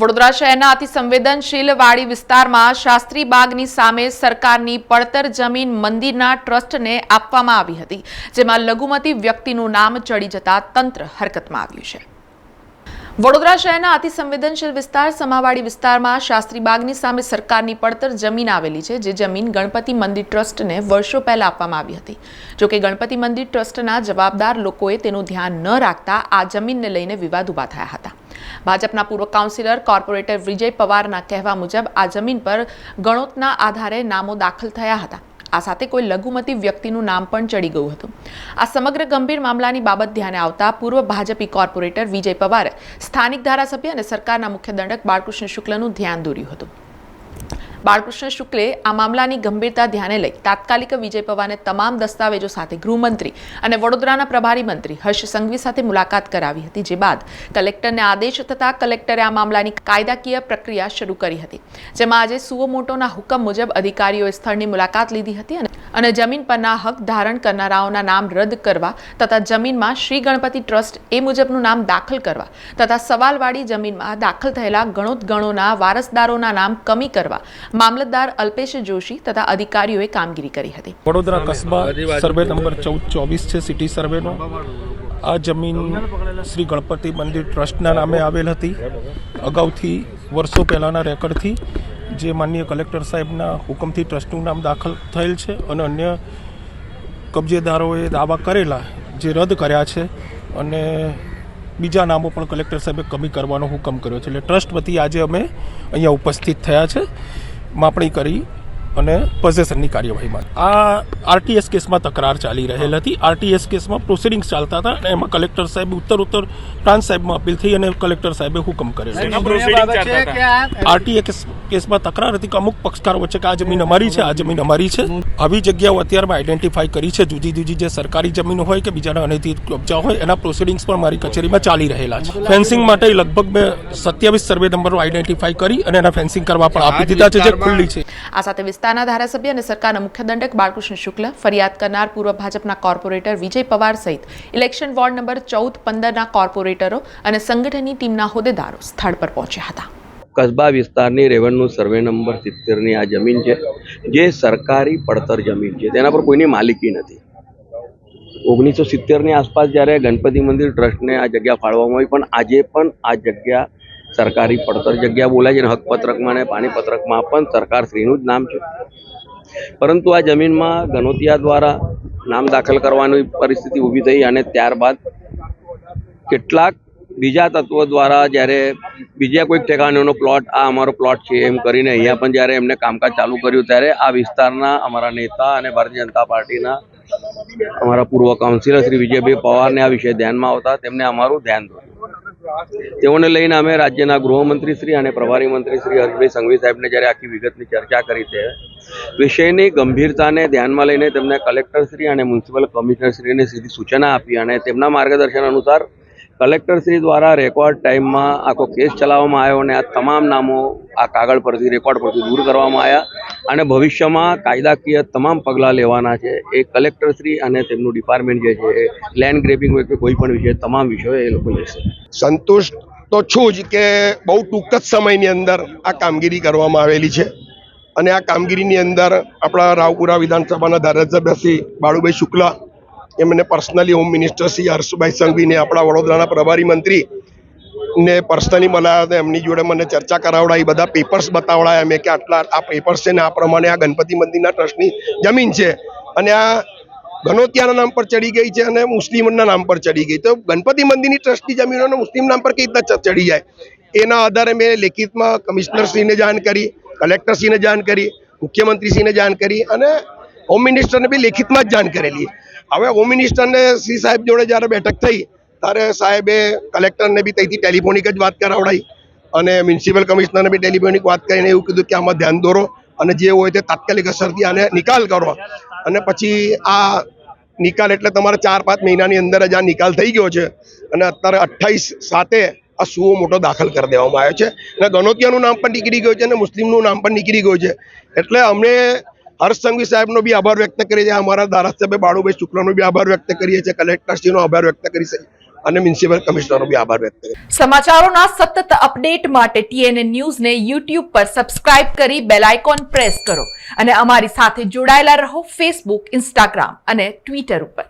વડોદરા શહેરના અતિ સંવેદનશીલ વાડી વિસ્તારમાં શાસ્ત્રી બાગની સામે સરકારની પડતર જમીન મંદિરના ટ્રસ્ટને આપવામાં આવી હતી, જેમાં લઘુમતી વ્યક્તિનું નામ ચડી જતા તંત્ર હરકતમાં આવ્યું છે। વડોદરા શહેરના અતિ સંવેદનશીલ વિસ્તાર સમાવાડી વિસ્તારમાં શાસ્ત્રી બાગની સામે સરકારની પડતર જમીન આવેલી છે, જે જમીન ગણપતિ મંદિર ટ્રસ્ટને વર્ષો પહેલા આપવામાં આવી હતી। જોકે ગણપતિ મંદિર ટ્રસ્ટના જવાબદાર લોકોએ તેનું ધ્યાન ન રાખતા આ જમીનને લઈને વિવાદ ઉભા થયા હતા। ભાજપના પૂર્વ કાઉન્સિલર કોર્પોરેટર વિજય પવારના કહેવા મુજબ આ જમીન પર ગણોતના આધારે નામો દાખલ થયા હતા। આ સાથે કોઈ લઘુમતી વ્યક્તિનું નામ પણ ચડી ગયું હતું। આ સમગ્ર ગંભીર મામલાની બાબત ધ્યાને આવતા પૂર્વ ભાજપી કોર્પોરેટર વિજય પવારે સ્થાનિક ધારાસભ્ય અને સરકારના મુખ્ય દંડક બાળકૃષ્ણ શુક્લનું ધ્યાન દોર્યું હતું। બાળકૃષ્ણ શુક્લે આ મામલાની ગંભીરતા ધ્યાને લઈ તાત્કાલિક વિજય પવારને તમામ દસ્તાવેજો સાથે ગૃહમંત્રી અને વડોદરાના પ્રભારી મંત્રી હર્ષ સંઘવી સાથે મુલાકાત કરાવી હતી, જે બાદ કલેક્ટરને આદેશ થતાં કલેક્ટરે આ મામલાની કાયદાકીય પ્રક્રિયા શરૂ કરી હતી, જેમાં આજે સુઓ મોટોના હુકમ મુજબ અધિકારીઓએ સ્થળની મુલાકાત લીધી હતી અને જમીન પરના હક ધારણ કરનારાઓના નામ રદ કરવા તથા જમીનમાં શ્રી ગણપતિ ટ્રસ્ટ એ મુજબનું નામ દાખલ કરવા તથા સવાલવાડી જમીનમાં દાખલ થયેલા ગણોના વારસદારોના નામ કમી કરવા મામલતદાર અલ્પેશ જોશી તથા અધિકારીઓએ કામગીરી કરી હતી। વડોદરા કસ્બા સર્વે નંબર 1424 છે સિટી સર્વેનો। આ જમીન શ્રી ગણપતિ મંદિર ટ્રસ્ટના નામે આવેલ હતી। અગાઉથી વર્ષો પહેલાંના રેકર્ડથી જે માનનીય કલેક્ટર સાહેબના હુકમથી ટ્રસ્ટનું નામ દાખલ થયેલ છે અને અન્ય કબજેદારોએ દાવા કરેલા જે રદ કર્યા છે અને બીજા નામો પણ કલેક્ટર સાહેબે કમી કરવાનો હુકમ કર્યો છે। એટલે ટ્રસ્ટ વતી આજે અમે અહીંયા ઉપસ્થિત થયા છે માપણી કરી અને પોઝેશનની કાર્યવાહીમાં। આ આરટીએસ કેસમાં તકરાર ચાલી રહેલ હતી। આરટીએસ કેસમાં પ્રોસિડિંગ્સ ચાલતા હતા અને એમાં કલેક્ટર સાહેબ ઉત્તર પ્રાંત સાહેબમાં અપીલ થઈ અને કલેક્ટર સાહેબે હુકમ કરેલો। આરટીએસ કેસમાં તકરાર હતી કે અમુક પક્ષકારો વચ્ચે કે આ જમીન અમારી છે, આ જમીન અમારી છે। આવી જગ્યાઓ અત્યારમાં આઈડેન્ટિફાઈ કરી છે, જુદી જુદી જે સરકારી જમીન હોય કે બીજાના અનધિકૃત કબજા હોય એના પ્રોસિડિંગ્સ પણ મારી કચેરીમાં ચાલી રહેલા છે। ફેન્સિંગ માટે લગભગ મેં 27 સર્વે નંબરો આઈડેન્ટિફાઈ કરી અને એના ફેન્સિંગ કરવા પણ આપી દીધા છે, જે ખુલ્લી છે। આ સાથે વિસ્તારના ધારાસભ્ય અને સરકારના મુખ્ય દંડક બાળકૃષ્ણ શુક્લ, ફરિયાદ કરનાર પૂર્વ ભાજપના કોર્પોરેટર વિજય પવાર સહિત ઇલેક્શન વોર્ડ નંબર 14-15ના કોર્પોરેટરો અને સંગઠનની ટીમના હોદ્દેદારો સ્થળ પર પહોંચ્યા હતા। કસ્બા વિસ્તારની રેવન્યુ સર્વે નંબર 70ની આ જમીન છે, જે સરકારી પડતર જમીન છે, તેના પર કોઈની માલિકી નથી। 1970ની આસપાસ જ્યારે ગણપતિ મંદિર ટ્રસ્ટને આ જગ્યા ફાળવવામાં આવી, પણ આજે પણ આ જગ્યા સરકારી પડતર જગ્યા બોલાય છે। હકપત્રકમાં અને પાણીપત્રકમાં પણ સરકારશ્રીનું જ નામ છે, પરંતુ આ જમીનમાં ગણોતિયા દ્વારા નામ દાખલ કરવાની પરિસ્થિતિ ઊભી થઈ અને ત્યારબાદ કેટલાક બીજા તત્વો દ્વારા જ્યારે બીજા કોઈક ઠેકાણેનો પ્લોટ આ અમારો પ્લોટ છે એમ કરીને અહીંયા પણ જ્યારે એમને કામકાજ ચાલુ કર્યું, ત્યારે આ વિસ્તારના અમારા નેતા અને ભારતીય જનતા પાર્ટીના અમારા પૂર્વ કાઉન્સિલર શ્રી વિજયભાઈ પવારને આ વિષય ધ્યાનમાં આવતા તેમને અમારું ધ્યાન દોર્યું। તેઓને લઈને અમે રાજ્યના ગૃહમંત્રી શ્રી અને પ્રભારી મંત્રી શ્રી હર્ષભાઈ સંઘવી સાહેબને જ્યારે આખી વિગતની ચર્ચા કરી છે, વિષયની ગંભીરતાને ધ્યાનમાં લઈને તેમને કલેક્ટરશ્રી અને મ્યુનિસિપલ કમિશનરશ્રીને સીધી સૂચના આપી અને તેમના માર્ગદર્શન અનુસાર કલેક્ટરશ્રી દ્વારા રેકોર્ડ ટાઈમમાં આખો કેસ ચલાવવામાં આવ્યો અને આ તમામ નામો આ કાગળ પરથી રેકોર્ડ પરથી દૂર કરવામાં આવ્યા અને ભવિષ્યમાં કાયદાકીય તમામ પગલાં લેવાના છે। એ કલેક્ટરશ્રી અને તેમનું ડિપાર્ટમેન્ટ જે છે એ લેન્ડ ગ્રેબિંગ હોય કે કોઈ પણ વિષય તમામ વિષયો એ લોકો લેશે। સંતુષ્ટ તો છું જ કે બહુ ટૂંક જ સમયની અંદર આ કામગીરી કરવામાં આવેલી છે અને આ કામગીરીની અંદર આપણા રાવપુરા વિધાનસભાના ધારાસભ્ય શ્રી બાળુભાઈ શુક્લા, એમને personally home minister Shri Harshbhai સંઘવીને આપણા વડોદરાના પ્રભારી મંત્રી ને પર્સનલી બોલાવ્યા હતા, એમની જોડે મને ચર્ચા કરાવડાવી, બધા પેપર્સ બતાવડાયા મેં કે આટલા આ પેપર્સ છે ને આ પ્રમાણે આ ગણપતિ મંદિરના ટ્રસ્ટની જમીન છે અને આ ગણોતિયાના નામ પર ચડી ગઈ છે અને મુસ્લિમના નામ પર ચડી ગઈ, તો ગણપતિ મંદિરની ટ્રસ્ટની જમીનોને મુસ્લિમ નામ પર કઈ રીતના ચડી જાય? એના આધારે મેં લેખિતમાં કમિશનરશ્રીને જાણ કરી, કલેક્ટરશ્રીને જાણ કરી, મુખ્યમંત્રીશ્રીને જાણ કરી અને હોમ મિનિસ્ટરને બી લેખિતમાં જ જાણ કરેલી। હવે હોમ મિનિસ્ટરને શ્રી સાહેબ જોડે જ્યારે બેઠક થઈ ત્યારે સાહેબે કલેક્ટરને બી ત્યાંથી ટેલિફોનિક જ વાત કરાવડાવી અને મ્યુનિસિપલ કમિશનરને બી ટેલિફોનિક વાત કરીને એવું કીધું કે આમાં ધ્યાન દોરો અને જે હોય તે તાત્કાલિક અસરથી આને નિકાલ કરો અને પછી આ નિકાલ એટલે તમારે 4-5 મહિનાની અંદર જ આ નિકાલ થઈ ગયો છે અને અત્યારે 28/7 આ સુઓ મોટો દાખલ કરી દેવામાં આવ્યો છે અને ગણોતિયાનું નામ પણ નીકળી ગયું છે અને મુસ્લિમનું નામ પણ નીકળી ગયું છે। એટલે અમને હર્ષ સંઘવી સાહેબનો બી આભાર વ્યક્ત કરીએ છીએ, અમારા ધારાસભ્ય બાળુભાઈ શુક્લાનો બી આભાર વ્યક્ત કરીએ છીએ, કલેક્ટરશ્રીનો આભાર વ્યક્ત કરી અને મ્યુનિસિપલ કમિશનરનો બી આભાર વ્યક્ત કર્યો. સમાચારોના સતત અપડેટ માટે TNN ન્યૂઝને YouTube પર સબસ્ક્રાઇબ કરી બેલ આઇકોન પ્રેસ કરો અને અમારી સાથે જોડાયેલા રહો Facebook, Instagram અને Twitter ઉપર.